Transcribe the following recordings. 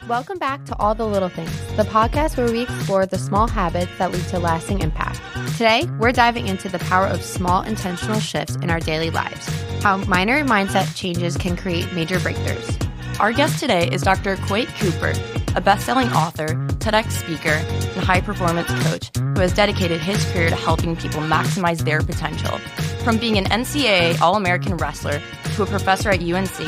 Welcome back to All the Little Things, the podcast where we explore the small habits that lead to lasting impact. Today, we're diving into the power of small intentional shifts in our daily lives, how minor mindset changes can create major breakthroughs. Our guest today is Dr. Coyte Cooper, a bestselling author, TEDx speaker, and high-performance coach who has dedicated his career to helping people maximize their potential. From being an NCAA All-American wrestler to a professor at UNC,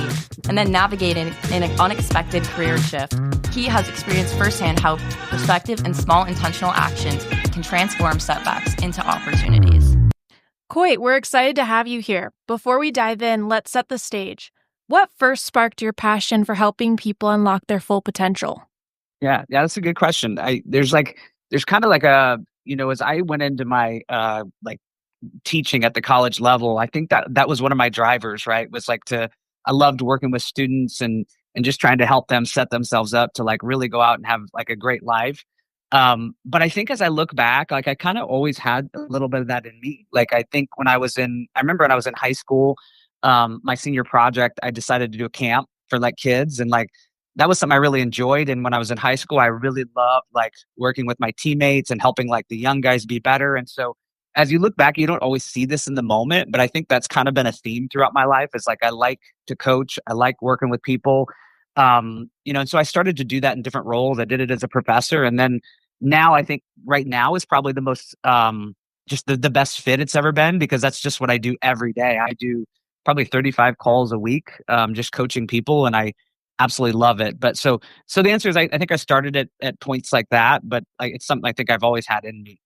and then navigating an unexpected career shift, he has experienced firsthand how perspective and small intentional actions can transform setbacks into opportunities. Coyte, we're excited to have you here. Before we dive in, let's set the stage. What first sparked your passion for helping people unlock their full potential? Yeah, that's a good question. There's kind of like a, as I went into my teaching at the college level, I think that was one of my drivers, right? Was I loved working with students and just trying to help them set themselves up to like really go out and have like a great life. But I think as I look back, like I kind of always had a little bit of that in me. Like I think I remember when I was in high school, my senior project, I decided to do a camp for like kids, and like that was something I really enjoyed. And when I was in high school, I really loved like working with my teammates and helping like the young guys be better. And so as you look back, you don't always see this in the moment, but I think that's kind of been a theme throughout my life. Is like I like to coach, I like working with people, and so I started to do that in different roles. I did it as a professor, and then now I think right now is probably the most just the best fit it's ever been, because that's just what I do every day. I do probably 35 calls a week, just coaching people, and I absolutely love it. But so the answer is I think I started at points like that, but it's something I think I've always had in me.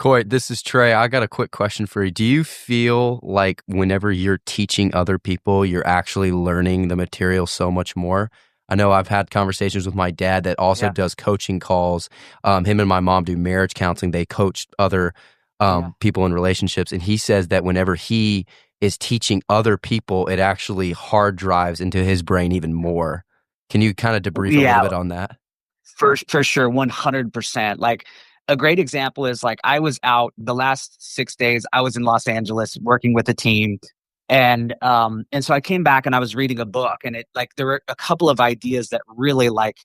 Coyte, this is Trey. I got a quick question for you. Do you feel like whenever you're teaching other people, you're actually learning the material so much more? I know I've had conversations with my dad that also does coaching calls. Him and my mom do marriage counseling. They coach other people in relationships. And he says that whenever he is teaching other people, it actually hard drives into his brain even more. Can you kind of debrief a little bit on that? For sure, 100%. Like a great example is like I was out the last 6 days. I was in Los Angeles working with a team, and so I came back and I was reading a book, and it like there were a couple of ideas that really like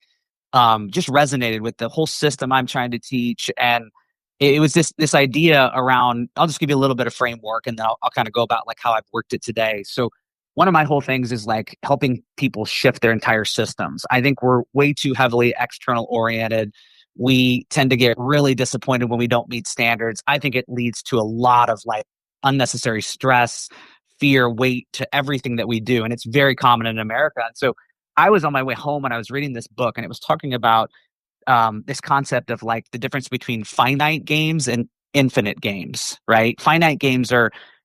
just resonated with the whole system I'm trying to teach. And it was this idea around, I'll just give you a little bit of framework, and then I'll kind of go about like how I've worked it today. So one of my whole things is like helping people shift their entire systems. I think we're way too heavily external oriented. We tend to get really disappointed when we don't meet standards. I think it leads to a lot of like unnecessary stress, fear, weight to everything that we do. And it's very common in America. And so I was on my way home and I was reading this book, and it was talking about this concept of like the difference between finite games and infinite games, right? Finite games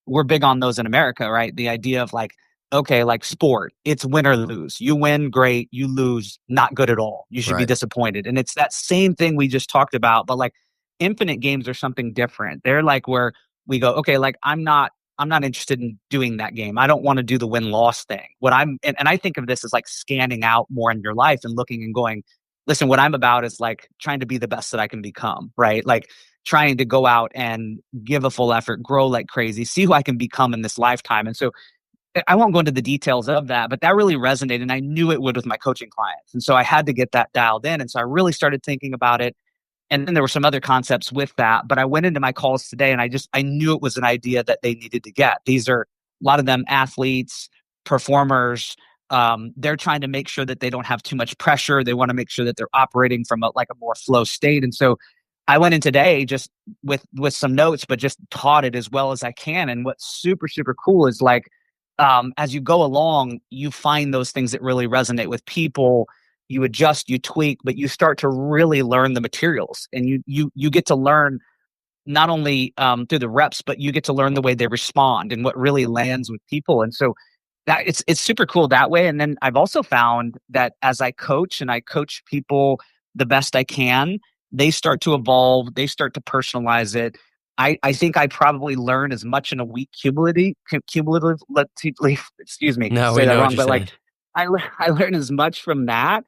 we're big on those in America, right? The idea of like, okay, like sport, it's win or lose. You win, great. You lose, not good at all. You should be disappointed. And it's that same thing we just talked about, but like infinite games are something different. They're like where we go, okay, like I'm not interested in doing that game. I don't want to do the win-loss thing. And I think of this as like scanning out more in your life and looking and going, listen, what I'm about is like trying to be the best that I can become, right? Like trying to go out and give a full effort, grow like crazy, see who I can become in this lifetime. And so I won't go into the details of that, but that really resonated, and I knew it would with my coaching clients. And so I had to get that dialed in. And so I really started thinking about it. And then there were some other concepts with that, but I went into my calls today and I knew it was an idea that they needed to get. These are a lot of them athletes, performers. They're trying to make sure that they don't have too much pressure. They want to make sure that they're operating from a more flow state. And so I went in today just with some notes, but just taught it as well as I can. And what's super, super cool is like, as you go along, you find those things that really resonate with people. You adjust, you tweak, but you start to really learn the materials, and you get to learn not only through the reps, but you get to learn the way they respond and what really lands with people. And so that it's super cool that way. And then I've also found that as I coach people the best I can, they start to evolve, they start to personalize it. I think I probably learn as much in a week cumulatively, excuse me, no, say we that know wrong, what but you're like I learn as much from that,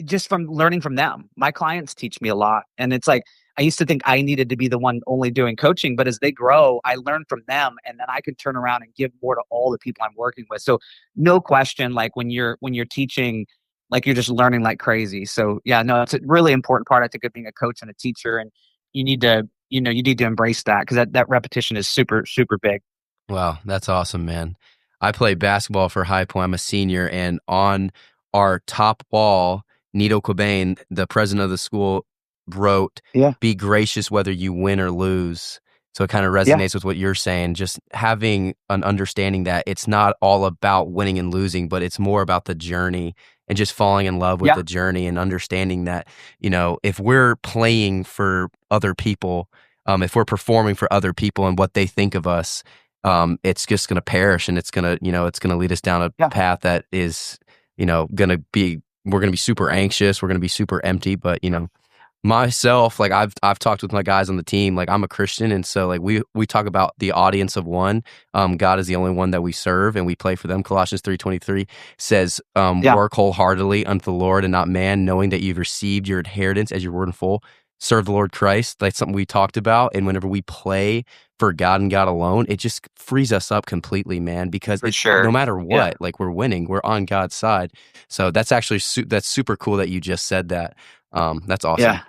just from learning from them. My clients teach me a lot, and it's like I used to think I needed to be the one only doing coaching, but as they grow, I learn from them, and then I can turn around and give more to all the people I'm working with. So no question, like when you're teaching like you're just learning like crazy. So yeah, no, it's a really important part, I think, of being a coach and a teacher. And you need to, you need to embrace that, because that repetition is super, super big. Wow, that's awesome, man. I play basketball for High Point. I'm a senior, and on our top wall, Nito Cobain, the president of the school, wrote, Yeah. "Be gracious whether you win or lose." So it kind of Yeah. resonates with what you're saying, just having an understanding that it's not all about winning and losing, but it's more about the journey and just falling in love with Yeah. the journey and understanding that, if we're playing for other people, if we're performing for other people and what they think of us, it's just going to perish, and it's going to, it's going to lead us down a Yeah. path that is, going to be, we're going to be super anxious. We're going to be super empty. But, myself, like I've talked with my guys on the team, like I'm a Christian. And so like we talk about the audience of one. God is the only one that we serve, and we play for them. Colossians 3:23 says, Yeah. work wholeheartedly unto the Lord and not man, knowing that you've received your inheritance as your word in full. Serve the Lord Christ. That's something we talked about. And whenever we play for God and God alone, it just frees us up completely, man, because For sure. no matter Yeah. what, like we're winning, we're on God's side. So that's actually, that's super cool that you just said that. That's awesome. Yeah.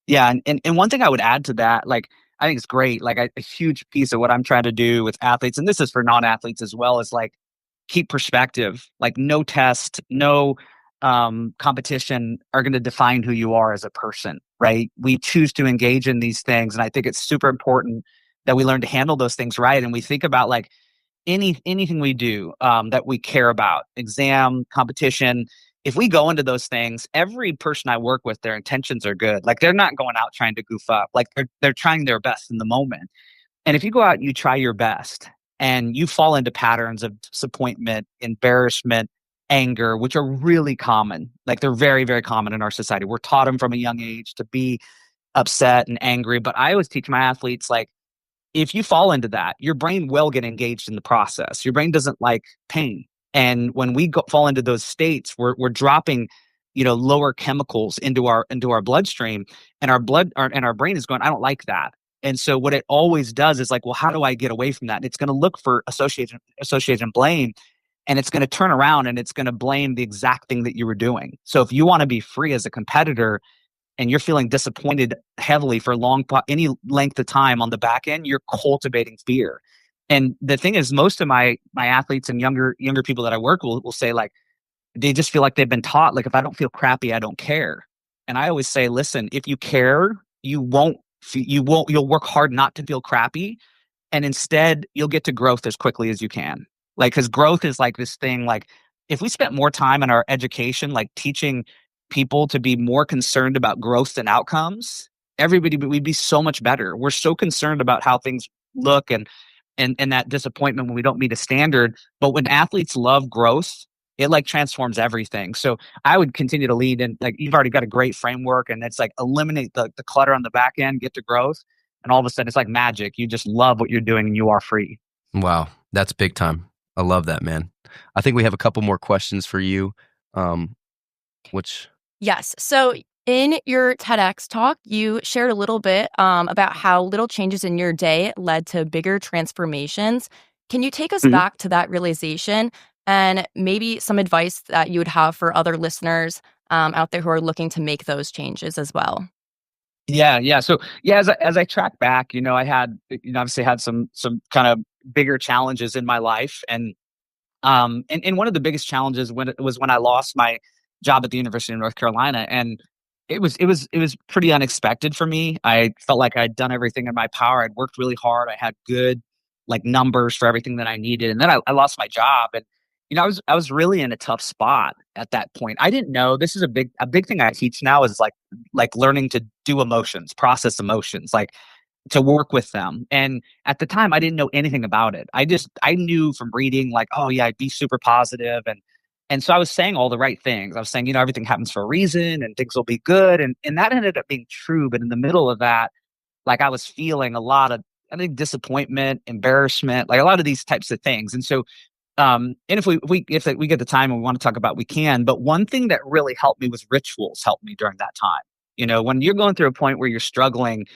Yeah. And one thing I would add to that, like, I think it's great. Like a huge piece of what I'm trying to do with athletes, and this is for non-athletes as well, is like keep perspective. Like no test, no competition are going to define who you are as a person, right? We choose to engage in these things. And I think it's super important that we learn to handle those things right. And we think about like anything we do that we care about, exam, competition. If we go into those things, every person I work with, their intentions are good. Like they're not going out trying to goof up. Like they're trying their best in the moment. And if you go out and you try your best and you fall into patterns of disappointment, embarrassment, anger, which are really common, like they're very, very common in our society. We're taught them from a young age to be upset and angry. But I always teach my athletes, like, if you fall into that, your brain will get engaged in the process. Your brain doesn't like pain. And when we fall into those states, we're dropping, lower chemicals into our bloodstream, and our brain is going, I don't like that. And so what it always does is like, well, how do I get away from that? And it's going to look for association blame, and it's going to turn around and it's going to blame the exact thing that you were doing. So if you want to be free as a competitor, and you're feeling disappointed heavily for any length of time on the back end, you're cultivating fear. And the thing is, most of my athletes and younger people that I work with will say, like, they just feel like they've been taught, like, if I don't feel crappy, I don't care. And I always say, listen, if you care, you'll work hard not to feel crappy, and instead you'll get to growth as quickly as you can. Like, because growth is like this thing, like, if we spent more time in our education, like teaching people to be more concerned about growth than outcomes, we'd be so much better. We're so concerned about how things look, and that disappointment when we don't meet a standard. But when athletes love growth, it like transforms everything. So I would continue to lead, and like, you've already got a great framework, and it's like eliminate the clutter on the back end, get to growth. And all of a sudden it's like magic. You just love what you're doing and you are free. Wow, that's big time. I love that, man. I think we have a couple more questions for you. Which Yes. So in your TEDx talk, you shared a little bit about how little changes in your day led to bigger transformations. Can you take us back to that realization and maybe some advice that you would have for other listeners out there who are looking to make those changes as well? Yeah. So yeah, as I track back, I had, obviously had some kind of bigger challenges in my life. And one of the biggest challenges was when I lost my job at the University of North Carolina. And it was pretty unexpected for me. I felt like I'd done everything in my power. I'd worked really hard. I had good like numbers for everything that I needed. And then I lost my job. And I was really in a tough spot at that point. I didn't know, this is a big thing I teach now, is like learning to do emotions, process emotions, like to work with them. And at the time, I didn't know anything about it. I knew from reading, like, oh yeah, I'd be super positive. And so I was saying all the right things. I was saying, everything happens for a reason and things will be good. And that ended up being true. But in the middle of that, like, I was feeling a lot of, I think, disappointment, embarrassment, like a lot of these types of things. And so, and if we get the time and we want to talk about, we can. But one thing that really helped me was rituals helped me during that time. When you're going through a point where you're struggling,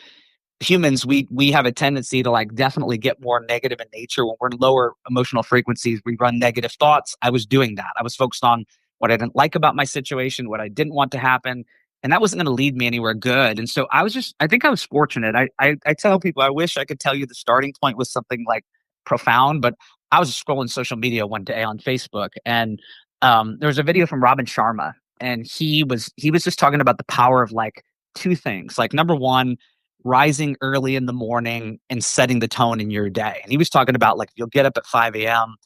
humans, we have a tendency to like definitely get more negative in nature. When we're in lower emotional frequencies, we run negative thoughts. I was doing that. I was focused on what I didn't like about my situation, what I didn't want to happen. And that wasn't going to lead me anywhere good. And so I think I was fortunate. I tell people, I wish I could tell you the starting point was something like profound, but I was scrolling social media one day on Facebook, and there was a video from Robin Sharma, and he was just talking about the power of like two things. Like number one, rising early in the morning and setting the tone in your day. And he was talking about like you'll get up at 5 a.m.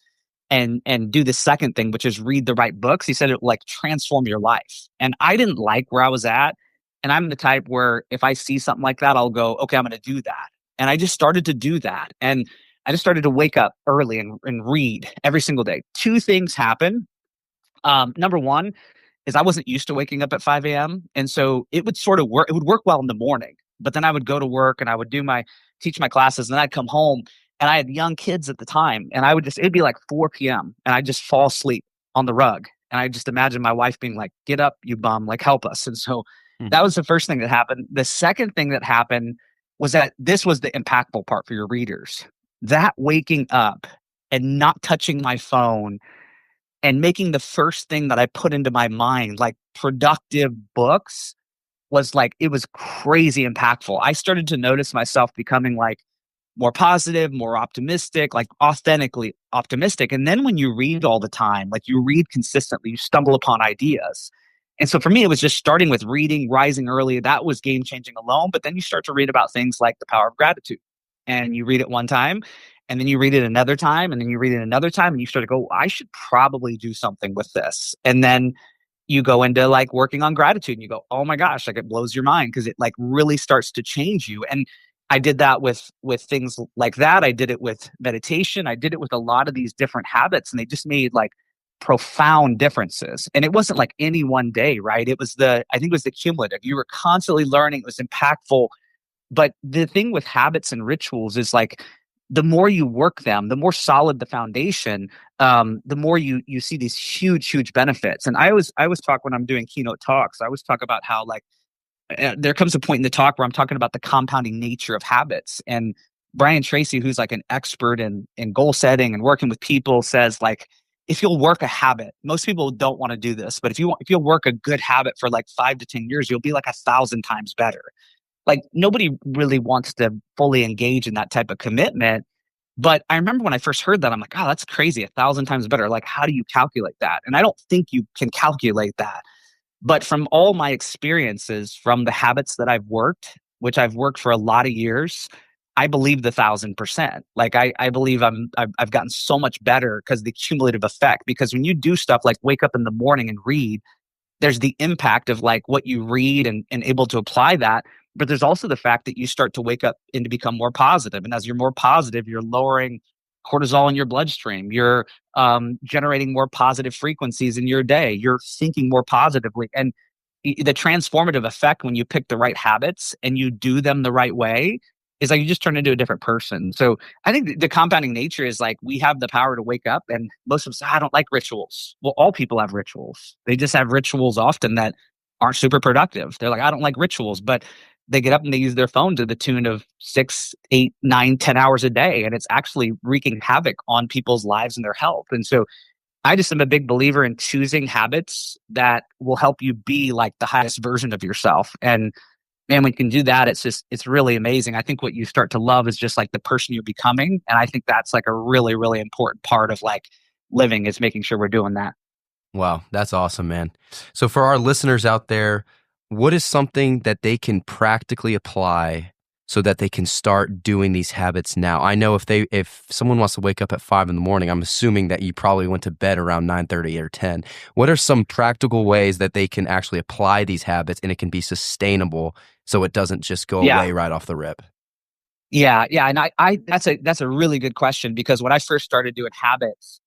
and do the second thing, which is read the right books. He said it will like transform your life. And I didn't like where I was at. And I'm the type where if I see something like that, I'll go, okay, I'm going to do that. And I just started to do that. And I just started to wake up early and read every single day. Two things happen. Number one is I wasn't used to waking up at 5 a.m. And so it would sort of work. It would work well in the morning, but then I would go to work and I would teach my classes, and then I'd come home, and I had young kids at the time, and it'd be like 4 p.m. and I'd just fall asleep on the rug. And I just imagine my wife being like, get up, you bum, like help us. And so that was the first thing that happened. The second thing that happened was that this was the impactful part for your readers. That waking up and not touching my phone and making the first thing that I put into my mind, like productive books, was like, it was crazy impactful. I started to notice myself becoming like more positive, more optimistic, like authentically optimistic. And then when you read all the time, like you read consistently, you stumble upon ideas. And so for me, it was just starting with reading, rising early. That was game changing alone. But then you start to read about things like the power of gratitude, and you read it one time, and then you read it another time, and then you read it another time, and you start to go, I should probably do something with this. And then you go into like working on gratitude, and you go, oh my gosh, like it blows your mind, because it like really starts to change you. And I did that with things like that. I did it with meditation. I did it with a lot of these different habits, and they just made like profound differences. And it wasn't like any one day, right? I think it was the cumulative. You were constantly learning. It was impactful. But the thing with habits and rituals is like, the more you work them, the more solid the foundation, the more you see these huge benefits. And I always talk when I'm doing keynote talks, I always talk about how like there comes a point in the talk where I'm talking about the compounding nature of habits. And Brian Tracy, who's like an expert in goal setting and working with people, says like, if you'll work a habit, most people don't want to do this, but if you'll work a good habit for like 5 to 10 years, you'll be like 1,000 times better. Like nobody really wants to fully engage in that type of commitment. But I remember when I first heard that, I'm like, oh, that's crazy, 1,000 times better. Like, how do you calculate that? And I don't think you can calculate that. But from all my experiences, from the habits that I've worked, which I've worked for a lot of years, I believe the 1,000%. Like I believe I've gotten so much better because of the cumulative effect. Because when you do stuff like wake up in the morning and read, there's the impact of like what you read and able to apply that. But there's also the fact that you start to wake up and to become more positive. And as you're more positive, you're lowering cortisol in your bloodstream. You're generating more positive frequencies in your day. You're thinking more positively. And the transformative effect when you pick the right habits and you do them the right way is like you just turn into a different person. So I think the compounding nature is like we have the power to wake up, and most of us, I don't like rituals. Well, all people have rituals. They just have rituals often that aren't super productive. They're like, I don't like rituals, but they get up and they use their phone to the tune of 6, 8, 9, 10 hours a day. And it's actually wreaking havoc on people's lives and their health. And so I just am a big believer in choosing habits that will help you be like the highest version of yourself. And man, when you can do that, it's really amazing. I think what you start to love is just like the person you're becoming. And I think that's like a really, really important part of like living, is making sure we're doing that. Wow, that's awesome, man. So for our listeners out there, what is something that they can practically apply so that they can start doing these habits now? I know if someone wants to wake up at 5 a.m, I'm assuming that you probably went to bed around 9:30 or 10. What are some practical ways that they can actually apply these habits and it can be sustainable so it doesn't just go away right off the rip? Yeah. And I that's a really good question, because when I first started doing habits,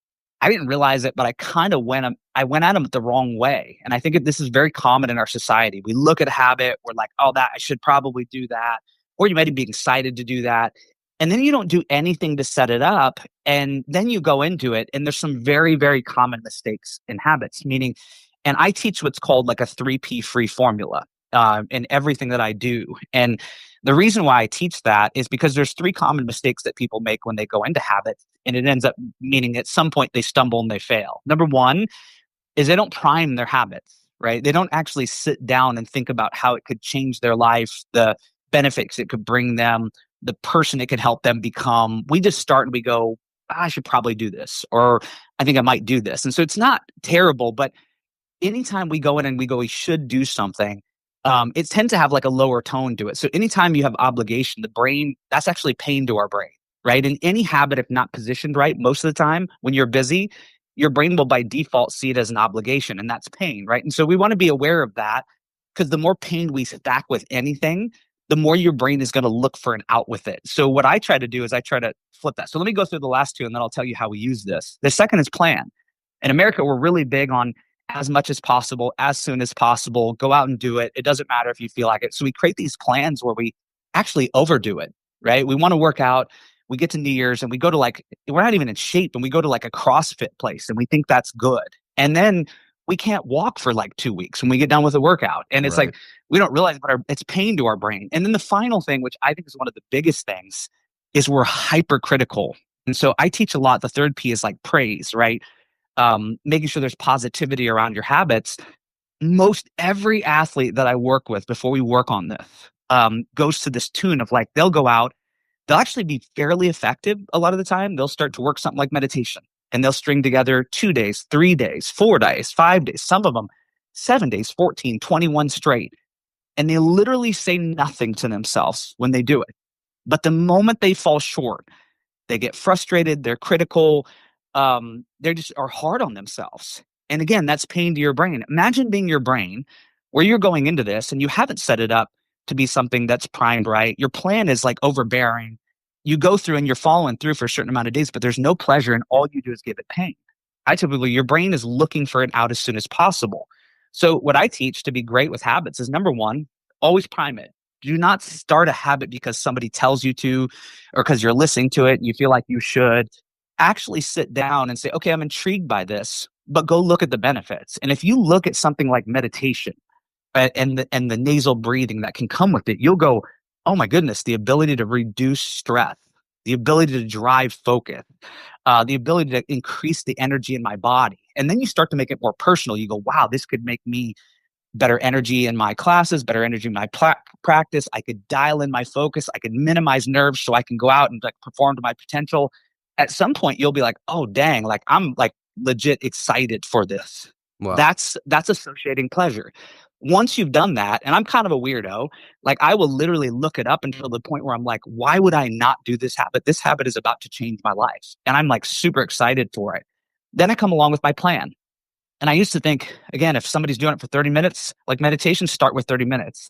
I didn't realize it, but I kind of went at them the wrong way. And I think this is very common in our society. We look at a habit, we're like, oh, that I should probably do that. Or you might be excited to do that. And then you don't do anything to set it up. And then you go into it. And there's some very, very common mistakes in habits, meaning, and I teach what's called like a 3P free formula in everything that I do. And the reason why I teach that is because there's 3 common mistakes that people make when they go into habits. And it ends up meaning at some point they stumble and they fail. Number one is they don't prime their habits, right? They don't actually sit down and think about how it could change their life, the benefits it could bring them, the person it could help them become. We just start and we go, I should probably do this, or I think I might do this. And so it's not terrible, but anytime we go in and we go, we should do something, it tends to have like a lower tone to it. So anytime you have obligation, the brain, that's actually pain to our brain, right? And any habit, if not positioned right, most of the time when you're busy, your brain will by default see it as an obligation, and that's pain, right? And so we want to be aware of that, because the more pain we stack with anything, the more your brain is going to look for an out with it. So what I try to do is I try to flip that. So let me go through the last two and then I'll tell you how we use this. The second is plan. In America, we're really big on as much as possible, as soon as possible, go out and do it. It doesn't matter if you feel like it. So we create these plans where we actually overdo it, right? We want to work out. We get to New Year's and we go to like, we're not even in shape, and we go to like a CrossFit place and we think that's good. And then we can't walk for like 2 weeks when we get done with the workout. And it's like, we don't realize, but it's pain to our brain. And then the final thing, which I think is one of the biggest things, is we're hypercritical. And so I teach a lot. The third P is like praise, right? Making sure there's positivity around your habits. Most every athlete that I work with before we work on this goes to this tune of like, they'll go out, they'll actually be fairly effective a lot of the time. They'll start to work something like meditation, and they'll string together 2 days, 3 days, 4 days, 5 days, some of them 7 days, 14, 21 straight. And they literally say nothing to themselves when they do it. But the moment they fall short, they get frustrated, they're critical, they just are hard on themselves. And again, that's pain to your brain. Imagine being your brain where you're going into this and you haven't set it up to be something that's primed right. Your plan is like overbearing. You go through and you're following through for a certain amount of days, but there's no pleasure, and all you do is give it pain. Your brain is looking for it out as soon as possible. So what I teach to be great with habits is, number one, always prime it. Do not start a habit because somebody tells you to, or because you're listening to it and you feel like you should. Actually sit down and say, okay, I'm intrigued by this, but go look at the benefits. And if you look at something like meditation, and the nasal breathing that can come with it, you'll go, oh my goodness, the ability to reduce stress, the ability to drive focus, the ability to increase the energy in my body. And then you start to make it more personal. You go, wow, this could make me better energy in my classes, better energy in my practice. I could dial in my focus. I could minimize nerves so I can go out and like perform to my potential. At some point, you'll be like, oh, dang, like I'm like legit excited for this. Wow. That's associating pleasure. Once you've done that, and I'm kind of a weirdo, like I will literally look it up until the point where I'm like, why would I not do this habit? This habit is about to change my life. And I'm like super excited for it. Then I come along with my plan. And I used to think, again, if somebody's doing it for 30 minutes, like meditation, start with 30 minutes.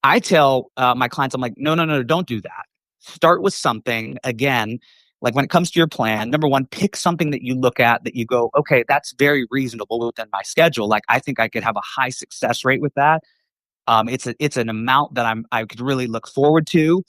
I tell my clients, I'm like, no, don't do that. Start with something, again, like when it comes to your plan, number one, pick something that you look at that you go, okay, that's very reasonable within my schedule. Like I think I could have a high success rate with that. It's an amount that I could really look forward to,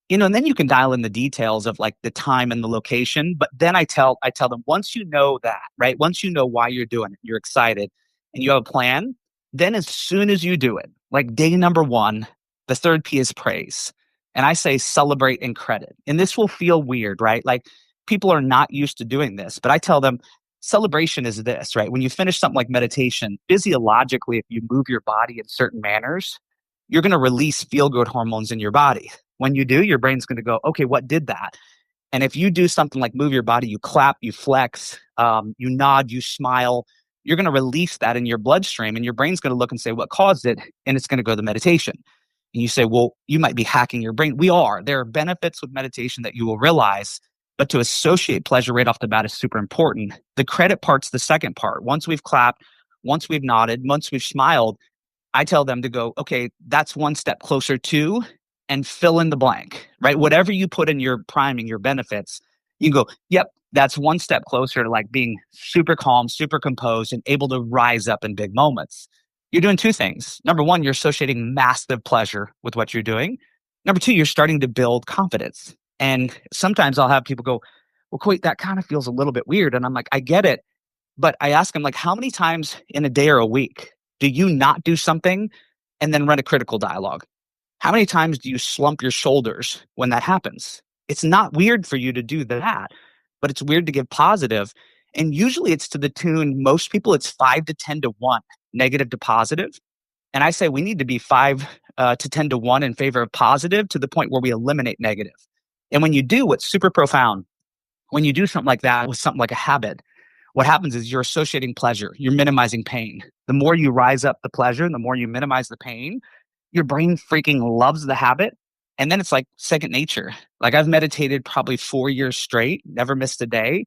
and then you can dial in the details of like the time and the location. But then I tell them, once you know that, right? Once you know why you're doing it, you're excited and you have a plan, then as soon as you do it, like day number one, the third P is praise. And I say celebrate and credit. And this will feel weird, right? Like people are not used to doing this, but I tell them celebration is this, right? When you finish something like meditation, physiologically, if you move your body in certain manners, you're going to release feel-good hormones in your body. When you do, your brain's going to go, okay, what did that? And if you do something like move your body, you clap, you flex, you nod, you smile, you're going to release that in your bloodstream, and your brain's going to look and say, what caused it? And it's going to go to meditation. And you say, well, you might be hacking your brain. We are. There are benefits with meditation that you will realize, but to associate pleasure right off the bat is super important. The credit part's the second part. Once we've clapped, once we've nodded, once we've smiled, I tell them to go, okay, that's one step closer to, and fill in the blank, right? Whatever you put in your priming, your benefits, you go, yep, that's one step closer to like being super calm, super composed, and able to rise up in big moments. You're doing two things. Number one, you're associating massive pleasure with what you're doing. Number two, you're starting to build confidence. And sometimes I'll have people go, well, Coyte, that kind of feels a little bit weird. And I'm like, I get it. But I ask them, like, how many times in a day or a week do you not do something and then run a critical dialogue? How many times do you slump your shoulders when that happens? It's not weird for you to do that, but it's weird to give positive. And usually it's to the tune, most people, it's 5 to 10 to 1, negative to positive. And I say we need to be 5 to 10 to 1 in favor of positive, to the point where we eliminate negative. And when you do, what's super profound, when you do something like that with something like a habit, what happens is you're associating pleasure, you're minimizing pain. The more you rise up the pleasure, the more you minimize the pain, your brain freaking loves the habit. And then it's like second nature. Like, I've meditated probably 4 years straight, never missed a day.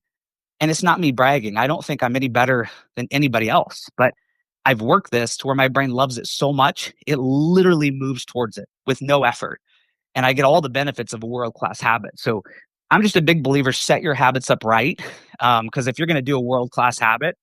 And it's not me bragging. I don't think I'm any better than anybody else, but I've worked this to where my brain loves it so much, it literally moves towards it with no effort. And I get all the benefits of a world-class habit. So I'm just a big believer, set your habits up right. Because if you're going to do a world-class habit,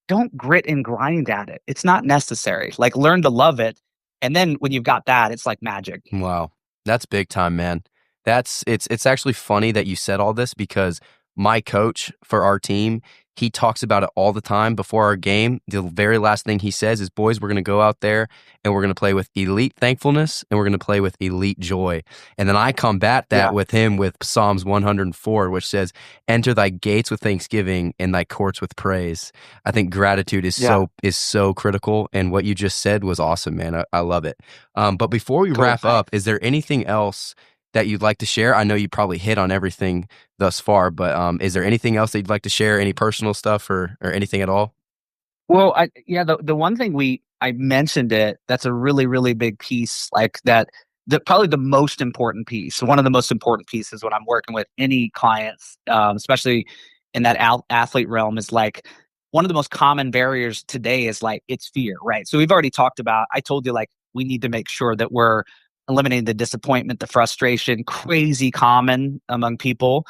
don't grit and grind at it. It's not necessary. Like, learn to love it. And then when you've got that, it's like magic. Wow. That's big time, man. It's actually funny that you said all this, because my coach for our team, he talks about it all the time before our game. The very last thing he says is, boys, we're going to go out there and we're going to play with elite thankfulness and we're going to play with elite joy. And then I combat that with him with Psalms 104, which says, enter thy gates with thanksgiving and thy courts with praise. I think gratitude is so critical. And what you just said was awesome, man. I love it. But before we wrap up, is there anything else that you'd like to share? I know you probably hit on everything thus far, but is there anything else that you'd like to share? Any personal stuff or anything at all? Well, the one thing I mentioned it, that's a really, really big piece, like that, probably the most important piece, one of the most important pieces when I'm working with any clients, especially in that athlete realm, is like, one of the most common barriers today is like, it's fear, right? So we've already talked about, I told you, like, we need to make sure that we're eliminating the disappointment, the frustration, crazy common among people.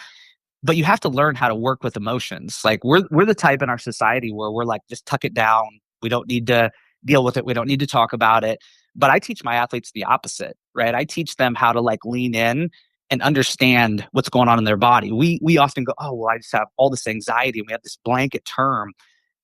But you have to learn how to work with emotions. Like, we're the type in our society where we're like, just tuck it down. We don't need to deal with it. We don't need to talk about it. But I teach my athletes the opposite, right? I teach them how to like lean in and understand what's going on in their body. We often go, oh, well, I just have all this anxiety, and we have this blanket term.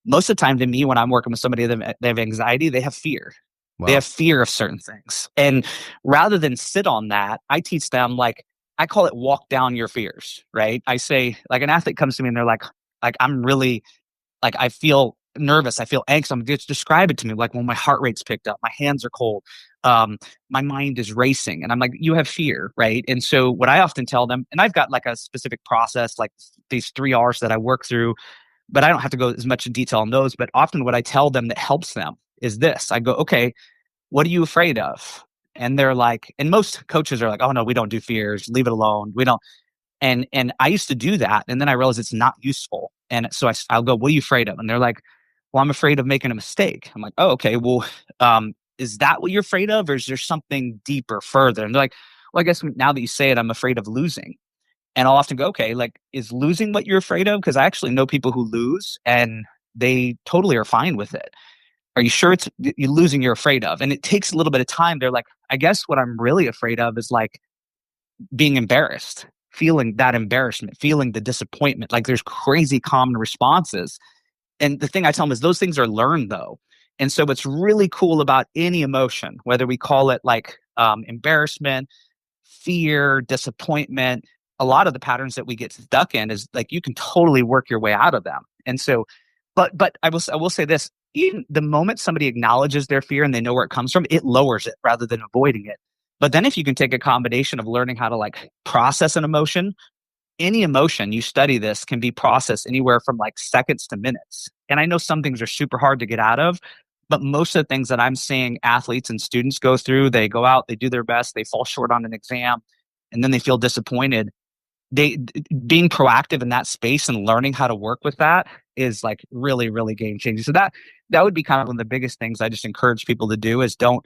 Most of the time, to me, when I'm working with somebody that they have anxiety, they have fear. Wow. They have fear of certain things. And rather than sit on that, I teach them, like, I call it walk down your fears, right? I say, like, an athlete comes to me and they're like, I'm really, like, I feel nervous. I feel anxious. I'm just describe it to me. Like, when my heart rate's picked up, my hands are cold. My mind is racing. And I'm like, you have fear, right? And so what I often tell them, and I've got like a specific process, like these 3 R's that I work through, but I don't have to go as much in detail on those. But often what I tell them that helps them is this. I go, okay, what are you afraid of? And they're like, and most coaches are like, oh no, we don't do fears, leave it alone. We don't. And I used to do that. And then I realized it's not useful. And so I'll go, what are you afraid of? And they're like, well, I'm afraid of making a mistake. I'm like, oh, okay. Well, is that what you're afraid of? Or is there something deeper, further? And they're like, well, I guess now that you say it, I'm afraid of losing. And I'll often go, okay, like, is losing what you're afraid of? Because I actually know people who lose and they totally are fine with it. Are you sure it's you losing you're afraid of? And it takes a little bit of time. They're like, I guess what I'm really afraid of is like being embarrassed, feeling that embarrassment, feeling the disappointment. Like, there's crazy common responses. And the thing I tell them is those things are learned though. And so what's really cool about any emotion, whether we call it like embarrassment, fear, disappointment, a lot of the patterns that we get stuck in is like, you can totally work your way out of them. And so, but I will say this, even the moment somebody acknowledges their fear and they know where it comes from, it lowers it rather than avoiding it. But then if you can take a combination of learning how to like process an emotion, any emotion, you study this, can be processed anywhere from like seconds to minutes. And I know some things are super hard to get out of, but most of the things that I'm seeing athletes and students go through, they go out, they do their best, they fall short on an exam, and then they feel disappointed. Being proactive in that space and learning how to work with that is like really, really game changing. So that would be kind of one of the biggest things I just encourage people to do is don't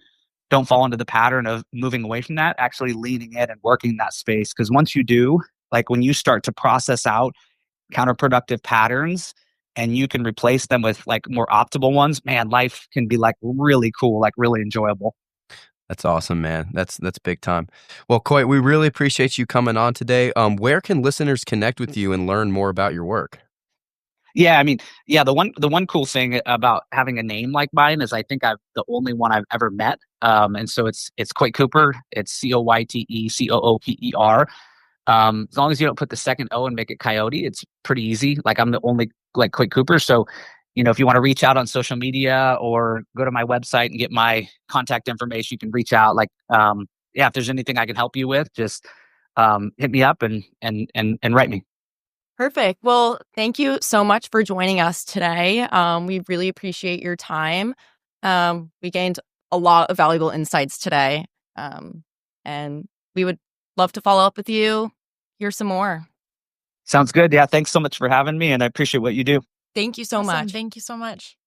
fall into the pattern of moving away from that, actually leaning in and working that space. Because once you do, like when you start to process out counterproductive patterns and you can replace them with like more optimal ones, man, life can be like really cool, like really enjoyable. That's awesome, man. That's big time. Well, Coyte, we really appreciate you coming on today. Where can listeners connect with you and learn more about your work? Yeah, I mean, the one cool thing about having a name like mine is I think I'm the only one I've ever met. And so it's Coyte Cooper. It's CoyteCooper. As long as you don't put the second O and make it Coyote, it's pretty easy. Like, I'm the only Coyte Cooper. So, if you want to reach out on social media or go to my website and get my contact information, you can reach out. If there's anything I can help you with, just hit me up and write me. Perfect. Well, thank you so much for joining us today. We really appreciate your time. We gained a lot of valuable insights today. And we would love to follow up with you, hear some more. Sounds good. Yeah. Thanks so much for having me, and I appreciate what you do. Thank you so much. Thank you so much.